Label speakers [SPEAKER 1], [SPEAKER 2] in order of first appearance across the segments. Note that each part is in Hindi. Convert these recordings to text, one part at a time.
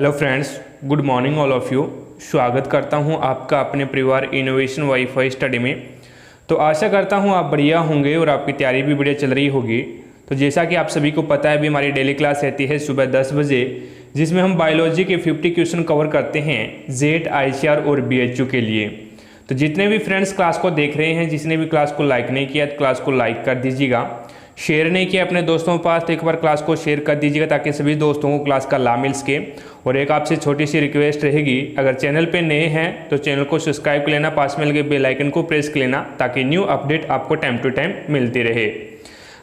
[SPEAKER 1] Hello friends, good morning all of you. स्वागत करता हूं आपका अपने परिवार इनोवेशन वाईफाई स्टडी में। तो आशा करता हूं आप बढ़िया होंगे और आपकी तैयारी भी बढ़िया चल रही होगी। तो जैसा कि आप सभी को पता है, अभी हमारी डेली क्लास रहती है सुबह 10 बजे, जिसमें हम बायोलॉजी के 50 क्वेश्चन कवर करते हैं जेड, ICR और BHU के लिए। तो जितने भी फ्रेंड्स क्लास को देख रहे हैं, जिसने भी क्लास को लाइक नहीं किया तो क्लास को लाइक कर दीजिएगा, शेयर नहीं किया अपने दोस्तों के पास तो एक बार क्लास को शेयर कर दीजिएगा ताकि सभी दोस्तों को क्लास का लाभ मिल सके। और एक आपसे छोटी सी रिक्वेस्ट रहेगी, अगर चैनल पे नए हैं तो चैनल को सब्सक्राइब कर लेना, पास में लगे बेल आइकन को प्रेस कर लेना ताकि न्यू अपडेट आपको टाइम टू टाइम मिलती रहे।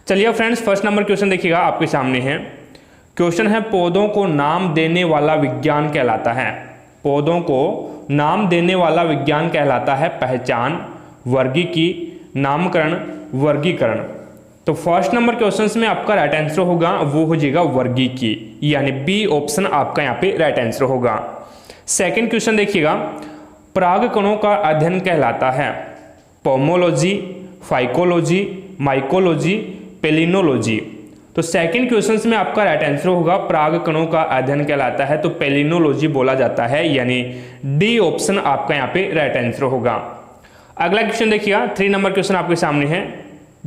[SPEAKER 1] चलिए फ्रेंड्स, फर्स्ट नंबर क्वेश्चन देखिएगा, आपके सामने है। क्वेश्चन है, पौधों को नाम देने वाला विज्ञान कहलाता है। पौधों को नाम देने वाला विज्ञान कहलाता है पहचान, वर्गीकी, नामकरण, वर्गीकरण। तो फर्स्ट नंबर क्वेश्चन में आपका राइट आंसर होगा वो हो जाएगा वर्गीकी, यानी बी ऑप्शन आपका यहाँ पे राइट आंसर होगा। सेकंड क्वेश्चन देखिएगा, परागकणों का अध्ययन कहलाता है पोमोलॉजी, फाइकोलॉजी, माइकोलॉजी, पेलिनोलॉजी। तो सेकंड क्वेश्चन में आपका राइट आंसर होगा परागकणों का अध्ययन कहलाता है तो पेलिनोलॉजी बोला जाता है, यानी डी ऑप्शन आपका यहाँ पे राइट आंसर होगा। अगला क्वेश्चन देखिएगा, 3 नंबर क्वेश्चन आपके सामने है।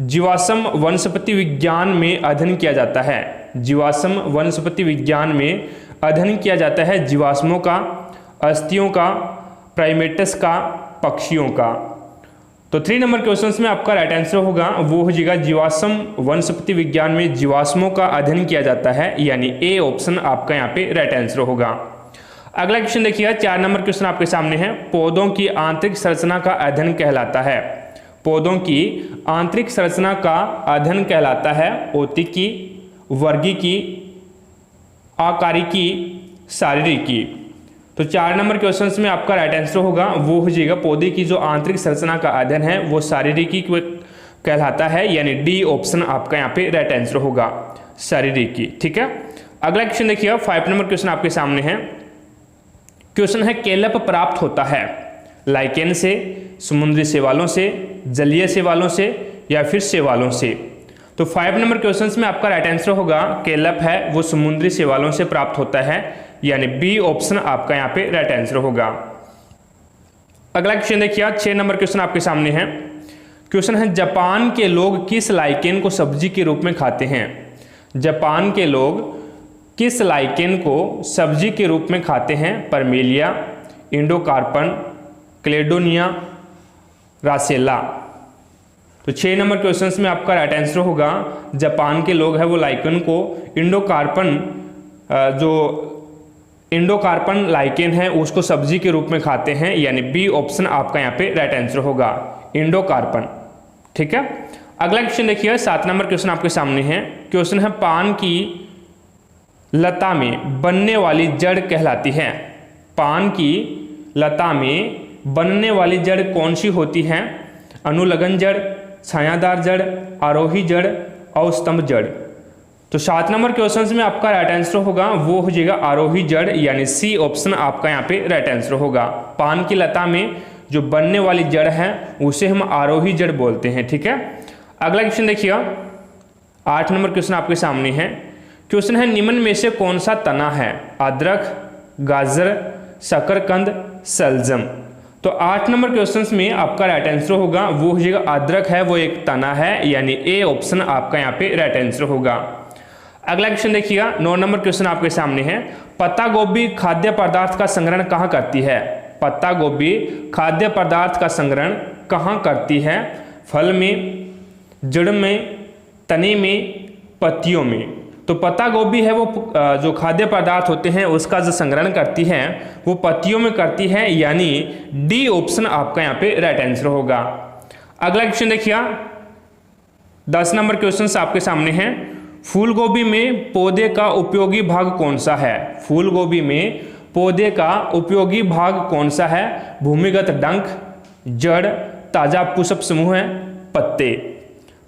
[SPEAKER 1] जीवाश्म वनस्पति विज्ञान में अध्ययन किया जाता है। जीवाश्म वनस्पति विज्ञान में अध्ययन किया जाता है जीवाश्मों का, अस्थियों का, प्राइमेट्स का, पक्षियों का। तो 3 नंबर क्वेश्चन में आपका राइट आंसर होगा वो हो जाएगा जीवाश्म वनस्पति विज्ञान में जीवाश्मों का अध्ययन किया जाता है, यानी ए ऑप्शन आपका यहाँ पे राइट आंसर होगा। अगला क्वेश्चन देखिएगा, 4 नंबर क्वेश्चन आपके सामने है। पौधों की आंतरिक संरचना का अध्ययन कहलाता है। पौधों की आंतरिक संरचना का अध्ययन कहलाता है औतिकी, वर्गीकी, आकारिकी, शारीरिकी। तो 4 नंबर क्वेश्चन में आपका राइट आंसर होगा वो हो जाएगा पौधे की जो आंतरिक संरचना का अध्ययन है वो शारीरिकी कहलाता है, यानी डी ऑप्शन आपका यहाँ पे राइट आंसर होगा, शारीरिकी। ठीक है। अगला क्वेश्चन देखिएगा, 5 नंबर क्वेश्चन आपके सामने है। क्वेश्चन है, केलप प्राप्त होता है लाइकेन से, समुद्री शैवालों से, जलीय शैवालों से या फिर शैवालों से। तो 5 नंबर क्वेश्चन में आपका राइट आंसर होगा केलप है वो समुद्री शैवालों से प्राप्त होता है, यानी बी ऑप्शन आपका यहाँ पे राइट आंसर होगा। अगला क्वेश्चन देखिए, 6 नंबर क्वेश्चन आपके सामने है। क्वेश्चन है, जापान के लोग किस लाइकेन को सब्जी के रूप में खाते हैं। जापान के लोग किस लाइकेन को सब्जी के रूप में खाते हैं। परमेलिया, इंडोकार्पन, क्लेडोनिया, रासेला। तो 6 नंबर क्वेश्चन में आपका राइट आंसर होगा जापान के लोग हैं वो लाइकेन को इंडोकार्पन, जो इंडोकार्पन लाइकेन है उसको सब्जी के रूप में खाते हैं, यानी बी ऑप्शन आपका यहाँ पे राइट आंसर होगा, इंडोकार्पन। ठीक है। अगला क्वेश्चन देखिए, 7 नंबर क्वेश्चन आपके सामने है। क्वेश्चन है, पान की लता में बनने वाली जड़ कहलाती है। पान की लता में बनने वाली जड़ कौन सी होती है। अनुलग्न जड़, छायादार जड़, आरोही जड़, अवस्तंभ जड़। तो 7 नंबर क्वेश्चन में आपका राइट आंसर होगा वो हो जाएगा आरोही जड़, यानी सी ऑप्शन आपका यहाँ पे राइट आंसर होगा। पान की लता में जो बनने वाली जड़ है उसे हम आरोही जड़ बोलते हैं। ठीक है। अगला क्वेश्चन देखिएगा, 8 नंबर क्वेश्चन आपके सामने है। क्वेश्चन है, निम्न में से कौन सा तना है। अदरक, गाजर, शकरकंद, सलजम। तो 8 नंबर क्वेश्चन में आपका राइट आंसर होगा वो हो जाएगा अदरक है वो एक तना है, यानी ए ऑप्शन आपका यहाँ पे राइट आंसर होगा। अगला क्वेश्चन देखिएगा, 9 नंबर क्वेश्चन आपके सामने है। पत्ता गोभी खाद्य पदार्थ का संग्रहण कहाँ करती है। पत्ता गोभी खाद्य पदार्थ का संग्रहण कहाँ करती है। फल में, जड़ में, तने में, पत्तियों में। तो पत्ता गोभी है वो जो खाद्य पदार्थ होते हैं उसका जो संग्रहण करती है वो पत्तियों में करती है, यानी डी ऑप्शन आपका यहाँ पे राइट आंसर होगा। अगला क्वेश्चन देखिए, 10 नंबर क्वेश्चन आपके सामने है। फूल गोभी में पौधे का उपयोगी भाग कौन सा है। फूल गोभी में पौधे का उपयोगी भाग कौन सा है। भूमिगत डंक, जड़, ताजा पुष्प समूह है, पत्ते।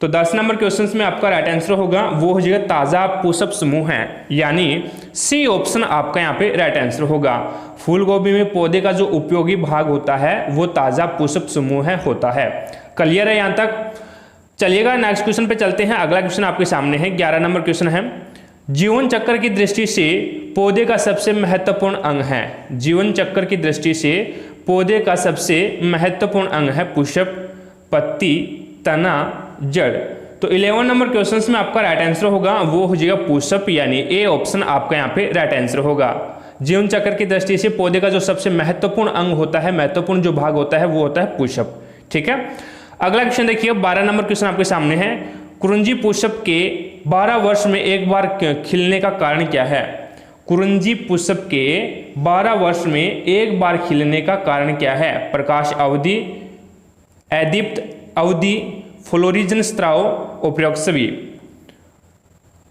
[SPEAKER 1] तो 10 नंबर क्वेश्चन में आपका राइट आंसर होगा वो हो जाएगा ताजा पुष्प समूह है, यानी सी ऑप्शन आपका यहाँ पे राइट आंसर होगा। फूल गोभी में पौधे का जो उपयोगी भाग होता है वो ताजा पुष्प समूह होता है। क्लियर है यहाँ तक। चलिएगा नेक्स्ट क्वेश्चन पे चलते हैं। अगला क्वेश्चन आपके सामने है, 11 नंबर क्वेश्चन है। जीवन चक्र की दृष्टि से पौधे का सबसे महत्वपूर्ण अंग है। जीवन चक्र की दृष्टि से पौधे का सबसे महत्वपूर्ण अंग है पुष्प, पत्ती, तना, जड़। तो 11 नंबर क्वेश्चन में आपका राइट आंसर होगा वो हो जाएगा पुष्प, यानी ए ऑप्शन आपका यहाँ पे राइट आंसर होगा। जीवन चक्र की दृष्टि से पौधे का जो सबसे महत्वपूर्ण अंग होता है, महत्वपूर्ण जो भाग होता है वो होता है पुष्प। ठीक है, अगला क्वेश्चन देखिए, 12 नंबर क्वेश्चन आपके सामने है। कुरुंजी पुष्प के 12 वर्ष में एक बार खिलने का कारण क्या है? कुरुंजी पुष्प के 12 वर्ष में एक बार खिलने का कारण क्या है? प्रकाश अवधि, अदीप्त अवधि, फ्लोरिजन स्त्राव, उपरोक्त सभी।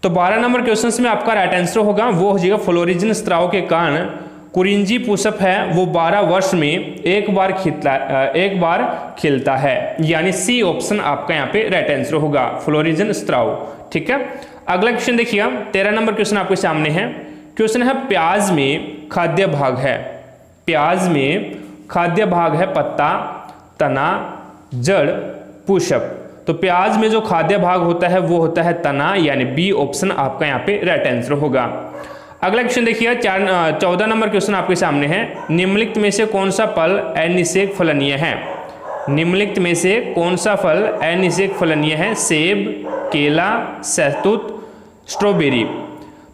[SPEAKER 1] तो 12 नंबर क्वेश्चन में आपका राइट आंसर होगा वो हो जाएगा फ्लोरिजन स्त्राव के कारण कुरिंजी पुष्प है वो 12 वर्ष में एक बार खिलता है, यानी सी ऑप्शन आपका यहाँ पे राइट आंसर होगा, फ्लोरिजन स्त्राव। ठीक है, अगला क्वेश्चन देखिए, 13 नंबर क्वेश्चन आपके सामने है। क्वेश्चन है प्याज में खाद्य भाग है। प्याज में खाद्य भाग है पत्ता, तना, जड़, पुष्प। तो प्याज में जो खाद्य भाग होता है वो होता है तना, यानी बी ऑप्शन आपका यहाँ पे राइट आंसर होगा। अगला क्वेश्चन देखिए, 14 नंबर क्वेश्चन आपके सामने है। निम्नलिखित में से कौन सा फल अनिषेक फलनीय है? निम्नलिखित में से कौन सा फल अनिषेक फलनीय है? सेब, केला, शहतूत, स्ट्रॉबेरी।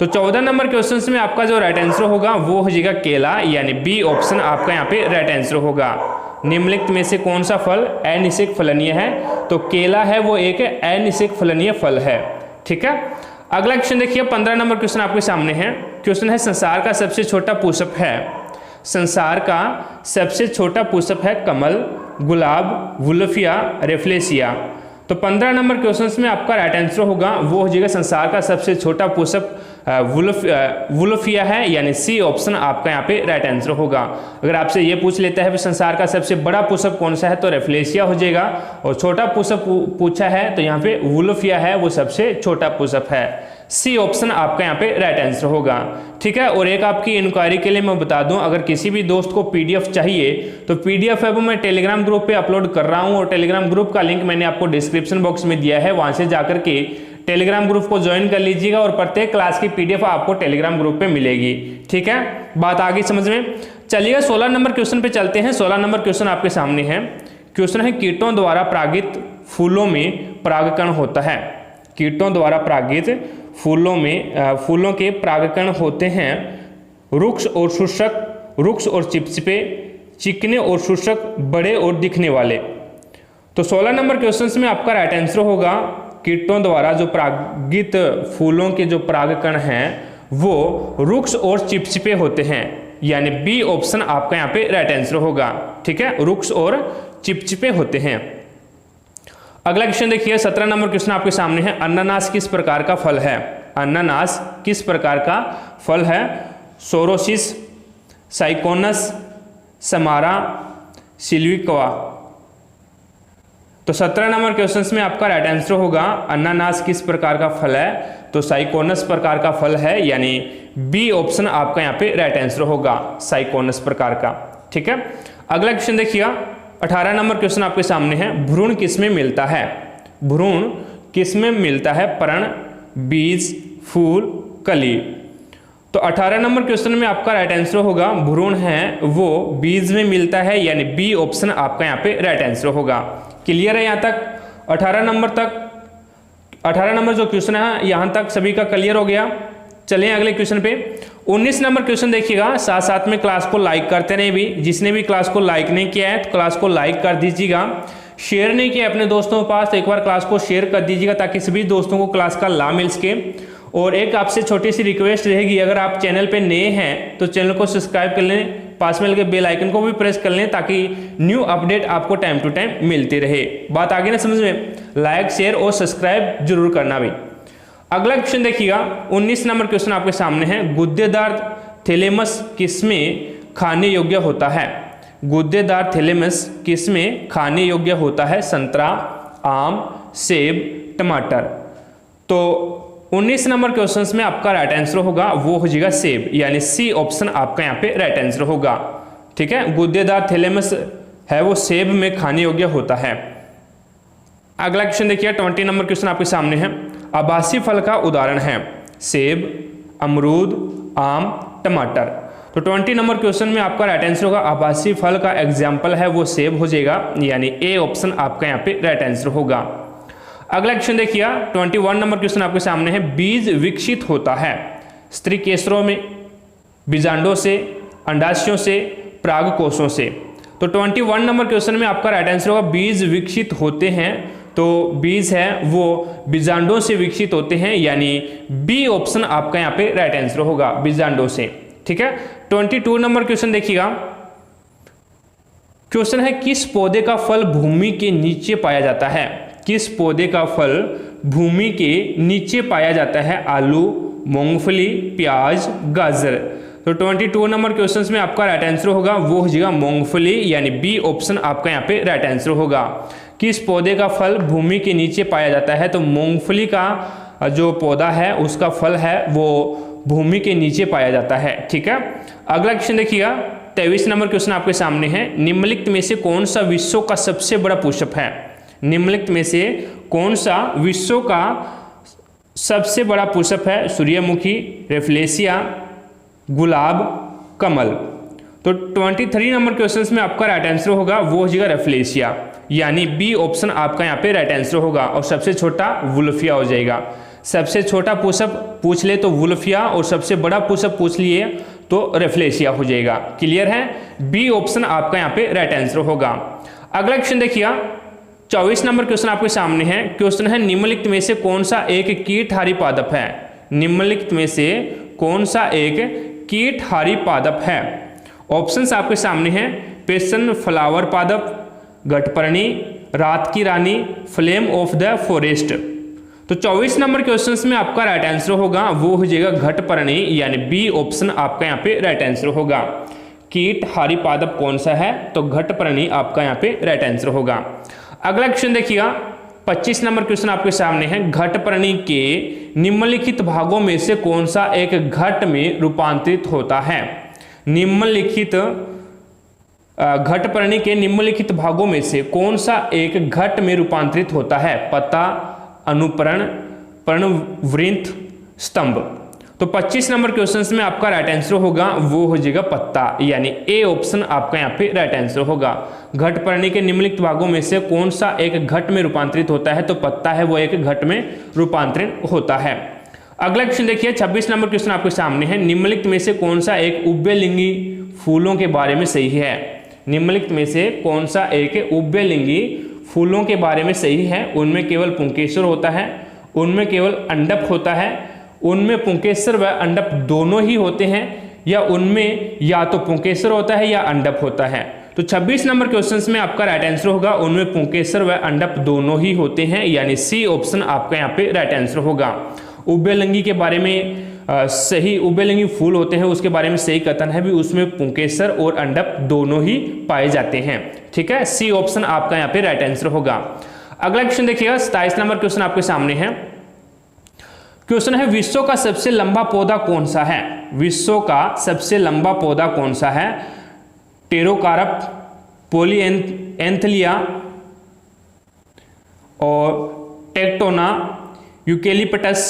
[SPEAKER 1] तो 14 नंबर क्वेश्चन में आपका जो राइट आंसर होगा वो हो जाएगा केला, यानी बी ऑप्शन आपका यहाँ पे राइट आंसर होगा। निम्नलिखित में से कौन सा फल अनिषेक फलनीय है? तो केला है वो एक अनिषेक फलनीय फल है। ठीक है, अगला क्वेश्चन देखिए, 15 नंबर क्वेश्चन आपके सामने है। क्वेश्चन है संसार का सबसे छोटा पुष्प है। संसार का सबसे छोटा पुष्प है कमल, गुलाब, वुल्फिया, रेफ्लेसिया। तो 15 नंबर क्वेश्चन में आपका राइट आंसर होगा वो हो जाएगा संसार का सबसे छोटा पुष्प वुल्फिया है, यानी सी ऑप्शन आपका यहाँ पे राइट आंसर होगा। अगर आपसे ये पूछ लेता है कि संसार का सबसे बड़ा पुष्प कौन सा है तो रेफ्लेसिया हो जाएगा, और छोटा पुष्प पूछा है तो यहाँ पे वुल्फिया है वो सबसे छोटा पुष्प है। सी ऑप्शन आपका यहाँ पे राइट आंसर होगा। ठीक है, और एक आपकी इंक्वायरी के लिए मैं बता दूं, अगर किसी भी दोस्त को पीडीएफ चाहिए तो पीडीएफ है वो मैं टेलीग्राम ग्रुप पे अपलोड कर रहा हूं, और टेलीग्राम ग्रुप का लिंक मैंने आपको डिस्क्रिप्शन बॉक्स में दिया है, वहां से जाकर के टेलीग्राम ग्रुप को ज्वाइन कर लीजिएगा और प्रत्येक क्लास की पीडीएफ आपको टेलीग्राम ग्रुप पे मिलेगी। ठीक है, बात आ गई समझ में? चलिएगा 16 नंबर क्वेश्चन पे चलते हैं। 16 नंबर क्वेश्चन आपके सामने है। क्वेश्चन है कीटों द्वारा परागित फूलों में परागकण होता है। कीटों द्वारा परागित फूलों के परागकण होते हैं रुक्ष और शुष्क, रुक्ष और चिपचिपे, चिकने और शुष्क, बड़े और दिखने वाले। तो 16 नंबर क्वेश्चन में आपका राइट आंसर होगा कीटों द्वारा जो परागित फूलों के जो परागकण हैं वो रुक्ष और चिपचिपे होते हैं, यानी बी ऑप्शन आपका यहाँ पे राइट आंसर होगा। ठीक है, रुक्ष और चिपचिपे होते हैं। अगला क्वेश्चन देखिए, 17 नंबर क्वेश्चन आपके सामने है। अनानास किस प्रकार का फल है? अनानास किस प्रकार का फल है? Sorosis, syconus, samara, siliqua. तो 17 नंबर क्वेश्चन में आपका राइट आंसर होगा अनानास किस प्रकार का फल है? तो साइकोनस प्रकार का फल है, यानी बी ऑप्शन आपका यहाँ पे राइट आंसर होगा, साइकोनस प्रकार का। ठीक है, अगला क्वेश्चन देखिए, 18 नंबर क्वेश्चन आपके सामने है। भ्रूण किसमें मिलता है? भ्रूण किसमें मिलता है? पर्ण, बीज, फूल, कली। तो 18 नंबर क्वेश्चन में आपका राइट आंसर होगा भ्रूण है वो बीज में मिलता है, यानी बी ऑप्शन आपका यहाँ पे राइट आंसर होगा। क्लियर है यहाँ तक? 18 नंबर जो क्वेश्चन है यहाँ तक सभी का क्लियर हो गया। चलिए अगले क्वेश्चन पे। 19 नंबर क्वेश्चन देखिएगा, साथ साथ में क्लास को लाइक करते रहे भी। जिसने भी क्लास को लाइक नहीं किया है तो क्लास को लाइक कर दीजिएगा। शेयर नहीं किया अपने दोस्तों के पास तो एक बार क्लास को शेयर कर दीजिएगा ताकि सभी दोस्तों को क्लास का लाभ मिल सके। और एक आपसे छोटी सी रिक्वेस्ट रहेगी, अगर आप चैनल पे नए हैं तो चैनल को सब्सक्राइब कर लें, पास में लगे बेल आइकन को भी प्रेस कर लें ताकि न्यू अपडेट आपको टाइम टू टाइम मिलती रहे। बात आगे ना समझ में? लाइक, शेयर और सब्सक्राइब जरूर करना भी। अगला क्वेश्चन देखिएगा, 19 नंबर क्वेश्चन आपके सामने है। गुद्देदार थैलेमस किसमें खाने योग्य होता है? गुद्देदार थैलेमस किसमें खाने योग्य होता है? संतरा, आम, सेब, टमाटर। तो 19 नंबर क्वेश्चन में आपका राइट आंसर होगा वो हो जाएगा सेब, यानी सी ऑप्शन आपका यहाँ पे राइट आंसर होगा। ठीक है, गुद्देदार थैलेमस है वो सेब में खाने योग्य होता है। अगला क्वेश्चन देखिए, 20 नंबर क्वेश्चन आपके सामने है। आभासी फल का उदाहरण है। सेब, अमरूद, आम, टमाटर। तो 20 नंबर क्वेश्चन में आपका राइट आंसर होगा आभासी फल का एग्जाम्पल है वो सेब हो जाएगा, यानी ए ऑप्शन आपका यहाँ पे राइट आंसर होगा। अगला क्वेश्चन देखिए 21 नंबर क्वेश्चन आपके सामने है, बीज विकसित होता है स्त्री केसरों में, बीजांडों से, अंडाशयों से, परागकोशों से। तो 21 नंबर क्वेश्चन में आपका राइट आंसर होगा बीज विकसित होते हैं, तो बीज है वो बीजांडों से विकसित होते हैं, यानी बी ऑप्शन आपका यहाँ पे राइट आंसर होगा, बीजांडों से। ठीक है, 22 नंबर क्वेश्चन देखिएगा। क्वेश्चन है किस पौधे का फल भूमि के नीचे पाया जाता है? किस पौधे का फल भूमि के नीचे पाया जाता है? आलू, मूंगफली, प्याज, गाजर। तो 22 नंबर क्वेश्चंस में आपका राइट आंसर होगा वो हो जाएगा मूंगफली, यानी बी ऑप्शन आपका यहाँ पे राइट आंसर होगा। किस पौधे का फल भूमि के नीचे पाया जाता है? तो मूंगफली का जो पौधा है उसका फल है वो भूमि के नीचे पाया जाता है। ठीक है, अगला क्वेश्चन देखिएगा 23 नंबर क्वेश्चन आपके सामने है, निम्नलिखित में से कौन सा विश्व का सबसे बड़ा पुष्प है? निम्नलिखित में से कौन सा विश्व का सबसे बड़ा पुष्प है? सूर्यमुखी, रेफ्लेशिया, गुलाब, कमल। तो 23 नंबर क्वेश्चन में आपका राइट आंसर होगा वो हो जाएगा रेफ्लेशिया, यानी बी ऑप्शन आपका यहाँ पे राइट आंसर होगा। और सबसे छोटा वुल्फिया हो जाएगा। सबसे छोटा पुष्प पूछ ले तो वुल्फिया, और सबसे बड़ा पुष्प पूछ लिए तो रेफ्लेशिया हो जाएगा। क्लियर है, बी ऑप्शन आपका यहाँ पे राइट आंसर होगा। अगला क्वेश्चन देखिए 24 नंबर क्वेश्चन आपके सामने है। क्वेश्चन है निम्नलिखित में से कौन सा एक कीटहारी पादप है? निम्नलिखित में से कौन सा एक कीटहारी पादप है? ऑप्शंस आपके सामने हैं, पेशन फ्लावर पादप, गठपर्णी, रात की रानी, फ्लेम ऑफ द फॉरेस्ट। तो 24 नंबर क्वेश्चंस में आपका राइट आंसर होगा वो हो जाएगा घटपर्णी, यानी बी ऑप्शन आपका यहाँ पे राइट आंसर होगा। कीटहारी पादप कौन सा है? तो घटपर्णी आपका यहाँ पे राइट आंसर होगा। अगला क्वेश्चन देखिएगा 25 नंबर क्वेश्चन आपके सामने है, घटपर्णी के निम्नलिखित भागों में से कौन सा एक घट में रूपांतरित होता है? निम्नलिखित घटपर्णी के निम्नलिखित भागों में से कौन सा एक घट में रूपांतरित होता है? पत्ता, अनुपर्ण, पर्णवृंत, स्तंभ। तो 25 नंबर क्वेश्चंस में आपका राइट आंसर होगा वो हो जाएगा पत्ता, यानी ए ऑप्शन आपका यहाँ पे राइट आंसर होगा। घटपर्णी के निम्नलिखित भागों में से कौन सा एक घट में रूपांतरित होता है? तो पत्ता है वो एक घट में रूपांतरित होता है। अगला क्वेश्चन देखिए 26 नंबर क्वेश्चन आपके सामने है, निम्नलिखित में से कौन सा एक उभयलिंगी फूलों के बारे में सही है? निम्नलिखित में से कौन सा एक उभयलिंगी फूलों के बारे में सही है? उनमें केवल पुंकेसर होता है, उनमें केवल अंडप होता है, उनमें पुंकेसर व अंडप दोनों ही होते हैं, या उनमें या तो पुंकेसर होता है या अंडप होता है? तो 26 नंबर क्वेश्चंस में आपका राइट आंसर होगा उनमें पुंकेसर व अंडप दोनों ही होते हैं, यानी सी ऑप्शन आपका यहाँ पे राइट आंसर होगा। उभयलिंगी के बारे में सही उभयलिंगी फूल होते हैं उसके बारे में सही कथन है भी, उसमें पुंकेसर और अंडप दोनों ही पाए जाते हैं। ठीक है, सी ऑप्शन आपका यहाँ पे राइट आंसर होगा। अगला क्वेश्चन देखिएगा 27 नंबर क्वेश्चन आपके सामने है। क्वेश्चन है विश्व का सबसे लंबा पौधा कौन सा है? विश्व का सबसे लंबा पौधा कौन सा है? टेरोकार्प, पॉलीएंथलिया और टेक्टोना, यूकेलिप्टस।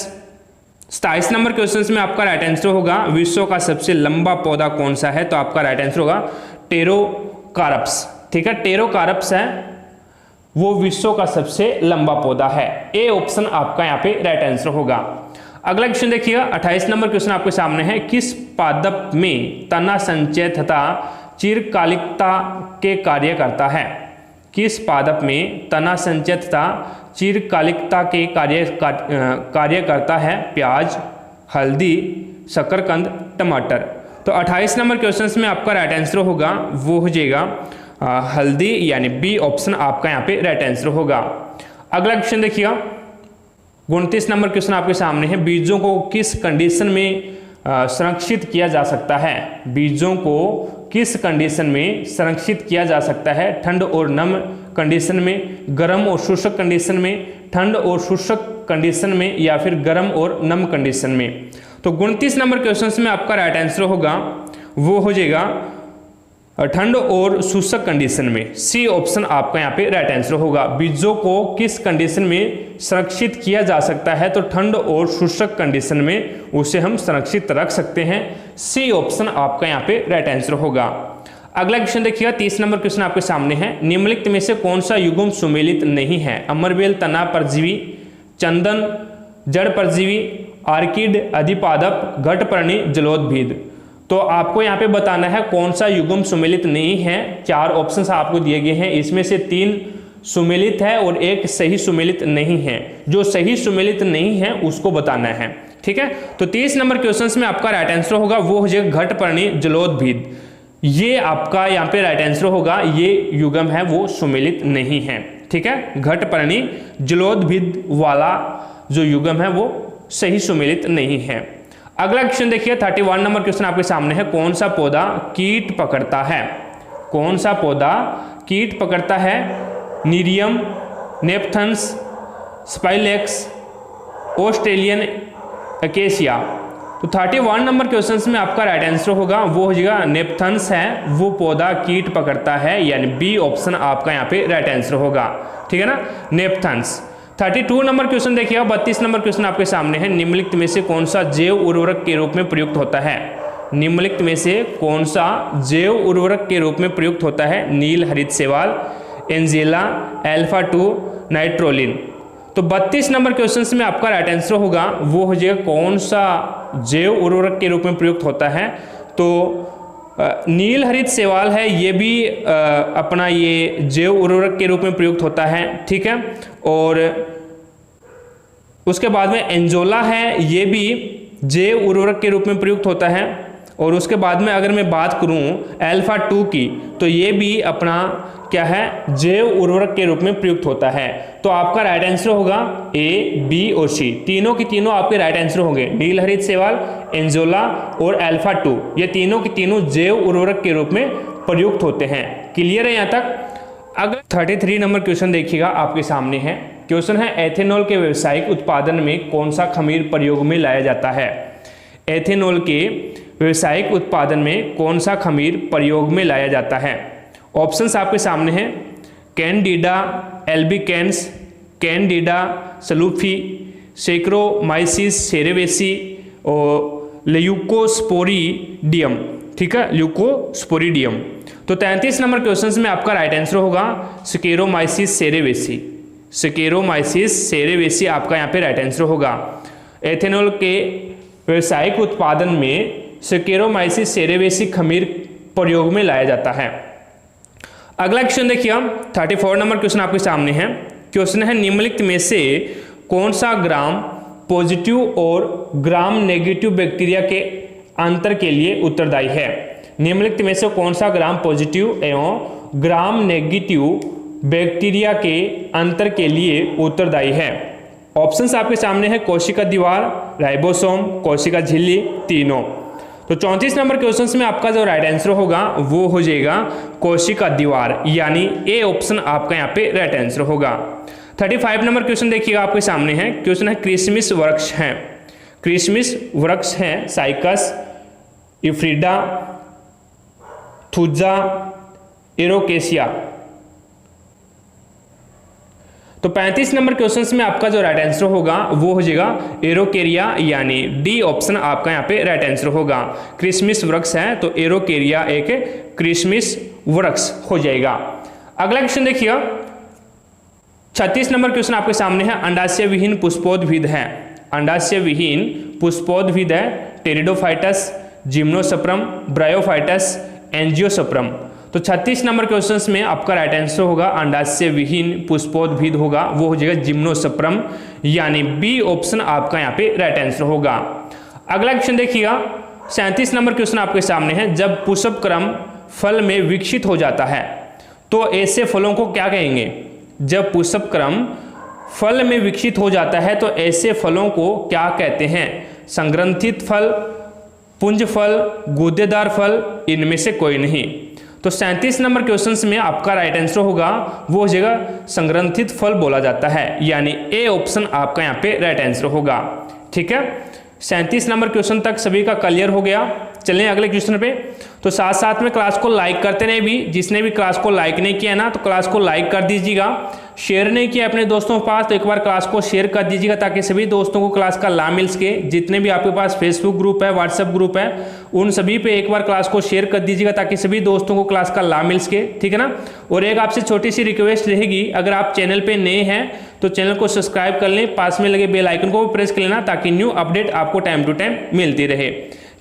[SPEAKER 1] 27 नंबर क्वेश्चंस में आपका राइट आंसर होगा विश्व का सबसे लंबा पौधा कौन सा है? तो आपका राइट आंसर होगा टेरोकार्प्स। ठीक है, टेरोकार्प्स है वो विश्व का सबसे लंबा पौधा है। ए ऑप्शन आपका यहाँ पे राइट आंसर होगा। अगला क्वेश्चन देखिएगा 28 नंबर क्वेश्चन आपके सामने है, किस पादप में तना संचय तथा चिरकालिकता के कार्य करता है? किस पादप में तना संचय तथा चिरकालिकता के कार्य करता है? प्याज, हल्दी, शकरकंद, टमाटर। तो 28 नंबर क्वेश्चन में आपका राइट आंसर होगा वो हो जाएगा हल्दी, यानी बी ऑप्शन आपका यहाँ पे राइट आंसर होगा। अगला क्वेश्चन देखिएगा 29 नंबर क्वेश्चन आपके सामने है, बीजों को किस कंडीशन में संरक्षित किया जा सकता है? बीजों को किस कंडीशन में संरक्षित किया जा सकता है? ठंड और नम कंडीशन में, गर्म और शुष्क कंडीशन में, ठंड और शुष्क कंडीशन में, या फिर गर्म और नम कंडीशन में। तो 29 नंबर क्वेश्चन में आपका राइट आंसर होगा वो हो जाएगा ठंड और शुष्क कंडीशन में। सी ऑप्शन आपका यहाँ पे राइट आंसर होगा। बीजों को किस कंडीशन में संरक्षित किया जा सकता है? तो ठंड और शुष्क कंडीशन में उसे हम संरक्षित रख सकते हैं। सी ऑप्शन आपका यहाँ पे राइट आंसर होगा। अगला क्वेश्चन देखिएगा, 30 नंबर क्वेश्चन आपके सामने है। निम्नलिखित में से कौन सा युग्म सुमेलित नहीं है? अमरबेल तना परजीवी, चंदन जड़ परजीवी, आर्किड अधिपादप, घटपर्णी जलोदभिद। तो आपको यहाँ पे बताना है कौन सा युग्म सुमेलित नहीं है। 4 ऑप्शंस आपको दिए गए हैं, इसमें से 3 सुमेलित है और 1 सही सुमेलित नहीं है। जो सही सुमेलित नहीं है उसको बताना है, ठीक है। तो 30 नंबर क्वेश्चन में आपका राइट आंसर होगा वो हो जाएगा घटपर्णी जलोदभिद। ये आपका यहाँ पे राइट आंसर होगा। ये युग्म है वो सुमेलित नहीं है, ठीक है। घटपर्णी जलोदभिद वाला जो युग्म है वो सही सुमेलित नहीं है। अगला क्वेश्चन देखिए, 31 नंबर क्वेश्चन आपके सामने है। कौन सा पौधा कीट पकड़ता है? कौन सा पौधा कीट पकड़ता है? Nerium, नेपथन्स, स्पाइलेक्स, Australian acacia. तो 31 नंबर क्वेश्चन में आपका राइट आंसर होगा वो हो जाएगा नेपथन्स है वो पौधा कीट पकड़ता है, यानी बी ऑप्शन आपका यहाँ पे राइट आंसर होगा, ठीक है ना, नेपथन्स। 32 नंबर क्वेश्चन देखिएगा, 32 नंबर क्वेश्चन आपके सामने है। निम्नलिखित में से कौन सा जैव उर्वरक के रूप में प्रयुक्त होता है? निम्नलिखित में से कौन सा जैव उर्वरक के रूप में प्रयुक्त होता है? नील हरित शैवाल, एंजेला, अल्फा-2, नाइट्रोलिन। तो 32 नंबर क्वेश्चन में आपका राइट आंसर होगा वो हो जाएगा कौन सा जैव उर्वरक के रूप में प्रयुक्त होता है? तो नील हरित शैवाल है, ये भी अपना ये जैव उर्वरक के रूप में प्रयुक्त होता है, ठीक है। और उसके बाद में एंजोला है, ये भी जैव उर्वरक के रूप में प्रयुक्त होता है। और उसके बाद में अगर मैं बात करूं अल्फा-2 की, तो ये भी अपना क्या है, जैव उर्वरक के रूप में प्रयुक्त होता है। तो आपका राइट आंसर होगा ए, बी और सी, तीनों की तीनों आपके राइट आंसर होंगे। नील हरित शैवाल, एंजोला और अल्फा-2, ये तीनों की तीनों जैव उर्वरक के रूप में प्रयुक्त होते हैं। क्लियर है यहाँ तक? अगर 33 नंबर क्वेश्चन देखिएगा आपके सामने है। क्वेश्चन है एथेनॉल के व्यावसायिक उत्पादन में कौन सा खमीर प्रयोग में लाया जाता है? एथेनॉल के व्यावसायिक उत्पादन में कौन सा खमीर प्रयोग में लाया जाता है? ऑप्शंस आपके सामने हैं, कैंडिडा एल्बिकेंस, कैंडिडा सलूफी, सेक्रोमाइसिस सेरेवेसी और ल्यूकोस्पोरिडियम, ठीक है, ल्यूकोस्पोरिडियम। तो 33 नंबर क्वेश्चन में आपका राइट आंसर होगा स्केरोमाइसिस सेरेवेसी। स्केरोमाइसिस सेरेवेसी आपका यहाँ पे राइट आंसर होगा। एथेनॉल के व्यावसायिक उत्पादन में स्केरोमाइसिस सेरेवेसी खमीर प्रयोग में लाया जाता है। अगला क्वेश्चन देखिए, 34 नंबर क्वेश्चन आपके सामने है। क्वेश्चन है निम्नलिखित में से कौन सा ग्राम पॉजिटिव और ग्राम नेगेटिव बैक्टीरिया के अंतर के लिए उत्तरदायी है? निम्नलिखित में से कौन सा ग्राम पॉजिटिव एवं ग्राम नेगेटिव बैक्टीरिया के अंतर के लिए उत्तरदायी है? ऑप्शंस आपके सामने है, कोशिका दीवार, राइबोसोम, कोशिका झिल्ली, तीनों। तो 34 नंबर क्वेश्चन में आपका जो राइट आंसर होगा वो हो जाएगा कोशिका दीवार, यानी ए ऑप्शन आपका यहाँ पे राइट आंसर होगा। 35 नंबर क्वेश्चन देखिएगा आपके सामने है। क्वेश्चन है क्रिसमिस वृक्ष है, क्रिसमिस वृक्ष है साइकस, इफ्रीडा, थुजा, एरोकेसिया। तो 35 नंबर क्वेश्चन में आपका जो राइट आंसर होगा वो हो जाएगा एरोकेरिया, यानी डी ऑप्शन आपका यहाँ पे राइट आंसर होगा। क्रिसमिस वृक्ष है तो एरोकेरिया एक क्रिसमिस वृक्ष हो जाएगा। अगला क्वेश्चन देखिए, 36 नंबर क्वेश्चन आपके सामने है। अंडाशय विहीन पुष्पोद्भिद है, अंडाशय विहीन पुष्पोद्भिद है टेरिडोफाइटस, जिम्नोस्पर्म, ब्रायोफाइटस, एंजियोस्पर्म। तो 36 नंबर क्वेश्चन में आपका राइट आंसर होगा अंडाशय विहीन पुष्पोद्भिद होगा, वो हो जाएगा जिम्नोस्पर्म, यानी बी ऑप्शन आपका यहाँ पे राइट आंसर होगा। अगला क्वेश्चन देखिएगा, 37 नंबर क्वेश्चन आपके सामने है। जब पुष्प क्रम फल में विकसित हो जाता है तो ऐसे फलों को क्या कहेंगे? जब पुष्प क्रम फल में विकसित हो जाता है तो ऐसे फलों को क्या कहते हैं? संग्रंथित फल, पुंज फल, गूदेदार फल, इनमें से कोई नहीं। तो 37 नंबर क्वेश्चन में आपका राइट आंसर होगा वो हो जाएगा संग्रंथित फल बोला जाता है, यानी ए ऑप्शन आपका यहाँ पे राइट आंसर होगा, ठीक है। 37 नंबर क्वेश्चन तक सभी का क्लियर हो गया। चलें अगले क्वेश्चन पे। तो साथ साथ में क्लास को लाइक करते रहे भी, जिसने भी क्लास को लाइक नहीं किया ना तो क्लास को लाइक कर दीजिएगा। शेयर नहीं किया अपने दोस्तों के पास तो एक बार क्लास को शेयर कर दीजिएगा ताकि सभी दोस्तों को क्लास का लाभ मिल सके। जितने भी आपके पास फेसबुक ग्रुप है, व्हाट्सएप ग्रुप है, उन सभी पे एक बार क्लास को शेयर कर दीजिएगा ताकि सभी दोस्तों को क्लास का लाभ मिल सके, ठीक है ना। और एक आपसे छोटी सी रिक्वेस्ट रहेगी, अगर आप चैनल पे नए हैं तो चैनल को सब्सक्राइब कर लें, पास में लगे बेल आइकन को भी प्रेस कर लेना ताकि न्यू अपडेट आपको टाइम टू टाइम मिलती रहे,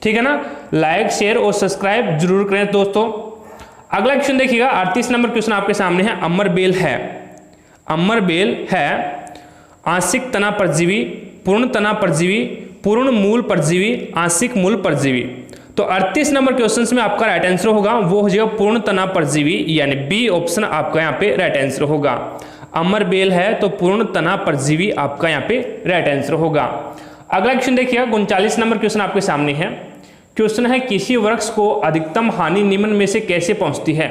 [SPEAKER 1] ठीक है ना। लाइक शेयर और सब्सक्राइब जरूर करें दोस्तों। अगला क्वेश्चन देखिएगा, 38 नंबर क्वेश्चन आपके सामने है। अमरबेल है, अमरबेल है आंशिक तना परजीवी, पूर्ण तना परजीवी, पूर्ण मूल परजीवी, आंशिक मूल परजीवी। तो 38 नंबर क्वेश्चन में आपका राइट आंसर होगा वो हो जाएगा पूर्ण तना परजीवी, यानी बी ऑप्शन आपका यहाँ पे राइट आंसर होगा। अमरबेल है तो पूर्ण तना परजीवी आपका यहाँ पे राइट आंसर होगा। अगला क्वेश्चन देखिए, 39 नंबर क्वेश्चन आपके सामने है। क्वेश्चन है किसी वृक्ष को अधिकतम हानि निम्न में से कैसे पहुंचती है।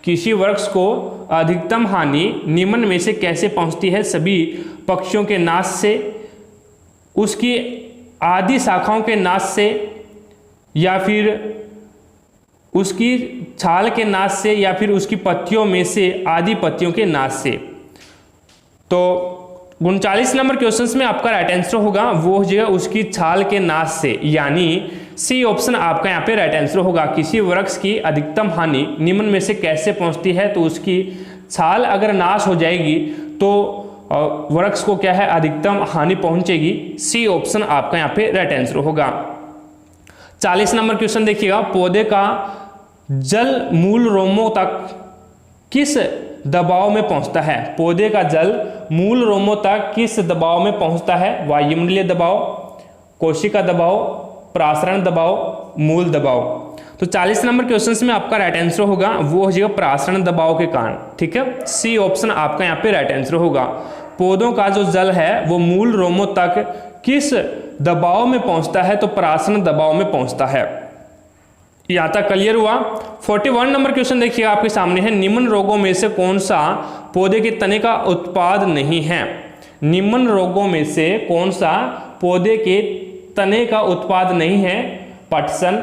[SPEAKER 1] किसी वृक्ष को अधिकतम हानि निम्न में से कैसे पहुंचती है। सभी पक्षियों के नाश से, उसकी आदि शाखाओं के नाश से, या फिर उसकी छाल के नाश से, या फिर उसकी पत्तियों में से आदि पत्तियों के नाश से। तो 39 नंबर क्वेश्चन में आपका राइट आंसर होगा वो हो जाएगा उसकी छाल के नाश से, यानी सी ऑप्शन आपका यहाँ पे राइट आंसर होगा। किसी वृक्ष की अधिकतम हानि निम्न में से कैसे पहुंचती है, तो उसकी छाल अगर नाश हो जाएगी तो वृक्ष को क्या है अधिकतम हानि पहुंचेगी। सी ऑप्शन आपका यहाँ पे राइट आंसर होगा। 40 नंबर क्वेश्चन देखिएगा, पौधे का जल मूल रोमों तक किस दबाव में पहुंचता है। पौधे का जल मूल रोमों तक किस दबाव में पहुंचता है। वायुमंडलीय दबाव, कोशिका दबाव, प्रासरण दबाव, मूल दबाव। तो 40 नंबर क्वेश्चन में आपका राइट आंसर होगा वो हो जाएगा प्रासरण दबाव के कारण, ठीक है। सी ऑप्शन आपका यहाँ पे राइट आंसर होगा। पौधों का जो जल है वो मूल रोमों तक किस दबाव में पहुंचता है, तो प्रासरण दबाव में पहुंचता है। यहां तक क्लियर हुआ। 41 नंबर क्वेश्चन देखिए आपके सामने है। निम्न रोगों में से कौन सा पौधे के तने का उत्पाद नहीं है। निम्न रोगों में से कौन सा पौधे के तने का उत्पाद नहीं है। पटसन,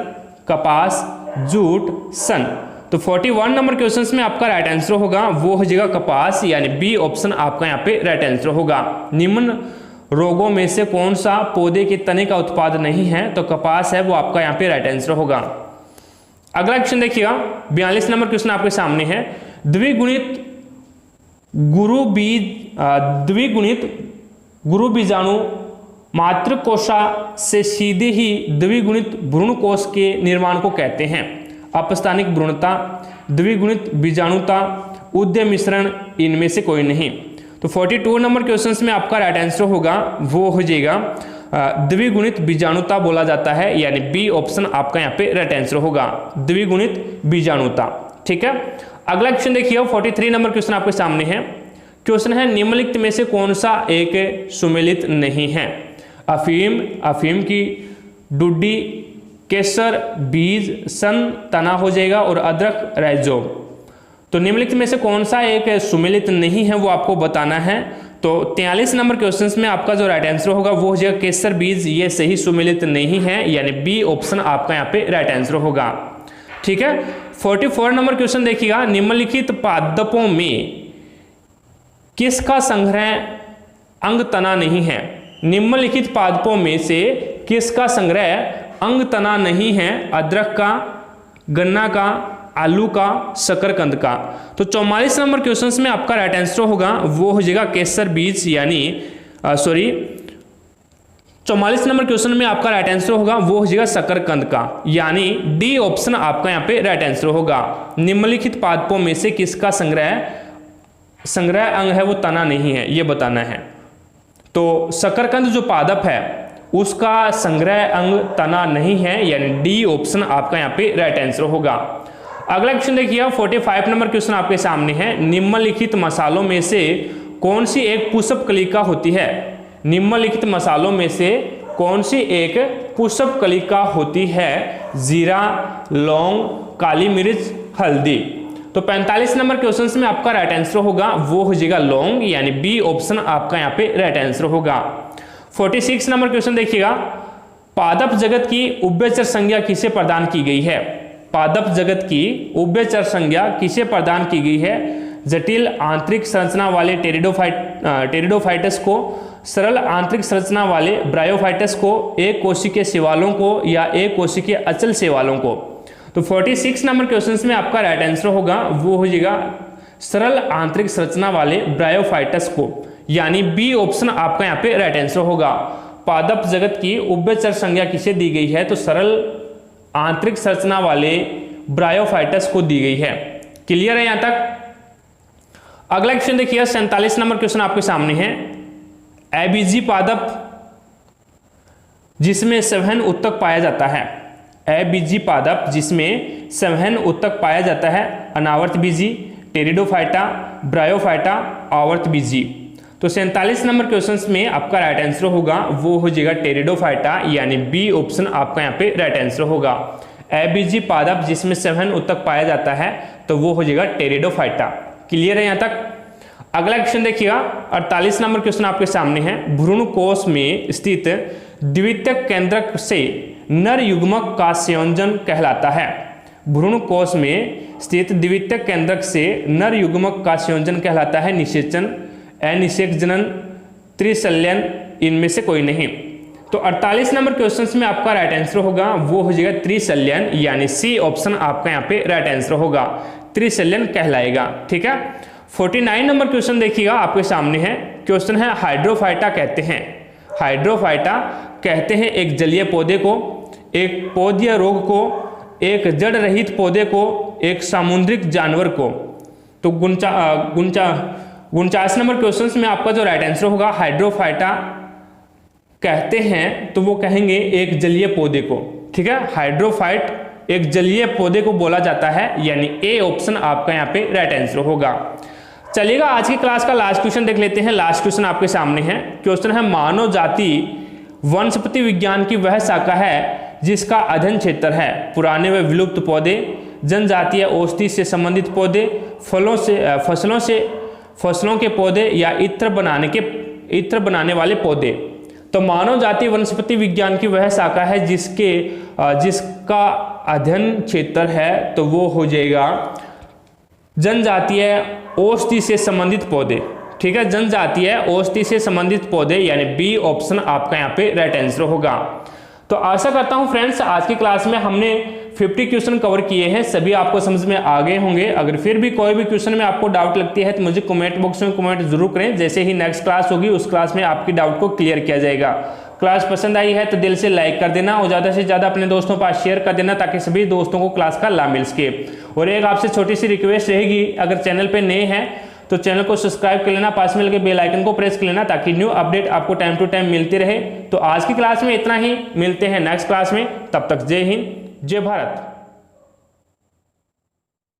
[SPEAKER 1] कपास, जूट, सन। तो 41 नंबर क्वेश्चन में आपका राइट आंसर होगा वो हो जाएगा कपास, यानी बी ऑप्शन आपका यहाँ पे राइट आंसर होगा। निम्न रोगों में से कौन सा पौधे के तने का उत्पाद नहीं है, तो कपास है वो आपका यहाँ पे राइट आंसर होगा। अगला क्वेश्चन देखिएगा, 42 नंबर क्वेश्चन आपके सामने है। द्विगुणित गुरु बीजाणु मातृकोशा से सीधे ही द्विगुणित भ्रूण कोश के निर्माण को कहते हैं। अपस्थानिक भ्रूणता, द्विगुणित बीजाणुता, उद्यम मिश्रण, इनमें से कोई नहीं। तो 42 नंबर क्वेश्चन में आपका राइट आंसर होगा वो हो जाएगा द्विगुणित बीजाणुता बोला जाता है, यानी बी ऑप्शन आपका यहाँ पे राइट आंसर होगा, द्विगुणित बीजाणुता, ठीक है। अगला क्वेश्चन देखिए, 43 नंबर क्वेश्चन आपके सामने है। क्वेश्चन है निम्नलिखित में से कौन सा एक सुमेलित नहीं है। अफीम की डुड्डी, केसर, बीज, सन, तना हो जाएगा, और अदरक, राइजोम। तो निम्नलिखित में से कौन सा एक सुमेलित नहीं है वो आपको बताना है। तो 43 नंबर क्वेश्चंस में आपका जो राइट आंसर होगा वो हो जाएगा केसर, बीज, ये सही सुमेलित नहीं है, यानी बी ऑप्शन आपका यहाँ पे राइट आंसर होगा, ठीक है। 44 नंबर क्वेश्चन देखिएगा, निम्नलिखित पादपों में किसका संग्रह अंग तना नहीं है। निम्नलिखित पादपों में से किसका संग्रह अंग तना नहीं है। अदरक का, गन्ना का, आलू का, शकरकंद का। तो 44 नंबर क्वेश्चन में आपका राइट आंसर होगा वो हो जाएगा केसर, बीज, यानी 44 नंबर क्वेश्चन में आपका राइट आंसर होगा वो हो जाएगा शकरकंद का, यानी डी ऑप्शन आपका यहाँ पे राइट आंसर होगा। निम्नलिखित पादपों में से किसका संग्रह अंग है वो तना नहीं है, ये बताना है। तो शकरकंद जो पादप है उसका संग्रह अंग तना नहीं है, यानी डी ऑप्शन आपका यहाँ पे राइट आंसर होगा। अगला क्वेश्चन देखिए, 45 नंबर क्वेश्चन आपके सामने है। निम्नलिखित मसालों में से कौन सी एक पुष्प कलिका होती है। निम्नलिखित मसालों में से कौन सी एक पुष्प कलिका होती है। जीरा, लौंग, काली मिर्च, हल्दी। तो 45 नंबर क्वेश्चन में आपका राइट आंसर होगा वो हो जाएगा लौंग, यानी बी ऑप्शन आपका यहाँ पे राइट आंसर होगा। 46 नंबर क्वेश्चन देखिएगा, पादप जगत की उभयचर संज्ञा किसे प्रदान की गई है? पादप जगत की उभयचर संज्ञा किसे प्रदान की गई है? जटिल आंतरिक संरचना वाले टेरिडोफाइटस को, सरल आंतरिक संरचना वाले ब्रायोफाइटस को, एक कोशिकीय शैवालों को या एक कोशिकीय अचल शैवालों को। तो 46 नंबर क्वेश्चन में आपका राइट आंसर होगा वो हो जाएगा सरल आंतरिक संरचना वाले ब्रायोफाइटस को, यानी बी ऑप्शन आपका यहाँ पे राइट आंसर होगा। पादप जगत की उभयचर संज्ञा किसे दी गई है? तो सरल आंतरिक संरचना वाले ब्रायोफाइटस को दी गई है। क्लियर है यहां तक? अगला क्वेश्चन देखिए 47 नंबर क्वेश्चन आपके सामने है। एबीजी पादप जिसमें संवहन उत्तक पाया जाता है, एबीजी पादप जिसमें संवहन उत्तक पाया जाता है, अनावर्त बीजी, टेरिडोफाइटा, ब्रायोफाइटा, आवर्त बीजी। तो 47 नंबर क्वेश्चन में आपका राइट आंसर होगा वो हो जाएगा टेरिडोफाइटा, यानी बी ऑप्शन आपका यहाँ पे राइट आंसर होगा। एबीजी पादप जिसमें संवहन उत्तक पाया जाता है तो वो हो जाएगा टेरिडोफाइटा। क्लियर है यहां तक? अगला क्वेश्चन देखिएगा 48 नंबर क्वेश्चन आपके सामने है। भ्रूण कोश में स्थित द्वितीयक केंद्रक से नर युग्मक का संयोजन कहलाता है। भ्रूण कोश में स्थित द्वितीयक केंद्रक से नर युग्मक का संयोजन कहलाता है निषेचन, अनिषेक जनन, त्रिशल्यन, इनमें से कोई नहीं। तो 48 नंबर क्वेश्चन में आपका राइट आंसर होगा वो हो जाएगा त्रिशल्यन, यानी सी ऑप्शन आपका यहाँ पे राइट आंसर होगा, त्रिशल्यन कहलाएगा। ठीक है। 49 नंबर क्वेश्चन देखिएगा आपके सामने है। क्वेश्चन है हाइड्रोफाइटा कहते हैं, हाइड्रोफाइटा कहते हैं एक जलीय पौधे को, एक पौधीय रोग को, एक जड़ रहित पौधे को, एक सामुद्रिक जानवर को। तो 49 नंबर क्वेश्चन में आपका जो राइट आंसर होगा हाइड्रोफाइटा कहते हैं तो वो कहेंगे एक जलीय पौधे को। ठीक है, हाइड्रोफाइट एक जलीय पौधे को बोला जाता है, यानी ए ऑप्शन आपका यहाँ पे राइट आंसर होगा। चलिएगा आज की क्लास का लास्ट क्वेश्चन देख लेते हैं। लास्ट क्वेश्चन आपके सामने है। क्वेश्चन है मानव जाति वनस्पति विज्ञान की वह शाखा है जिसका अध्ययन क्षेत्र है पुराने व विलुप्त पौधे, जनजातीय औषधि से संबंधित पौधे, फसलों के पौधे या इत्र बनाने वाले पौधे। तो मानव जाति वनस्पति विज्ञान की वह शाखा है जिसका अध्ययन क्षेत्र है तो वो हो जाएगा जनजातीय औषधि से संबंधित पौधे। ठीक है, जनजातीय औषधि से संबंधित पौधे, यानी बी ऑप्शन आपका यहाँ पे राइट आंसर होगा। तो आशा करता हूं फ्रेंड्स आज की क्लास में हमने 50 क्वेश्चन कवर किए हैं, सभी आपको समझ में आ गए होंगे। अगर फिर भी कोई भी क्वेश्चन में आपको डाउट लगती है तो मुझे कमेंट बॉक्स में कमेंट जरूर करें। जैसे ही नेक्स्ट क्लास होगी उस क्लास में आपकी डाउट को क्लियर किया जाएगा। क्लास पसंद आई है तो दिल से लाइक कर देना और ज़्यादा से ज़्यादा अपने दोस्तों के पास शेयर कर देना ताकि सभी दोस्तों को क्लास का लाभ मिल सके। और एक आपसे छोटी सी रिक्वेस्ट रहेगी, अगर चैनल पर नए हैं तो चैनल को सब्सक्राइब कर लेना, पास में लगे बेल आइकन को प्रेस कर लेना ताकि न्यू अपडेट आपको टाइम टू टाइम मिलती रहे। तो आज की क्लास में इतना ही, मिलते हैं नेक्स्ट क्लास में, तब तक जय हिंद जय भारत।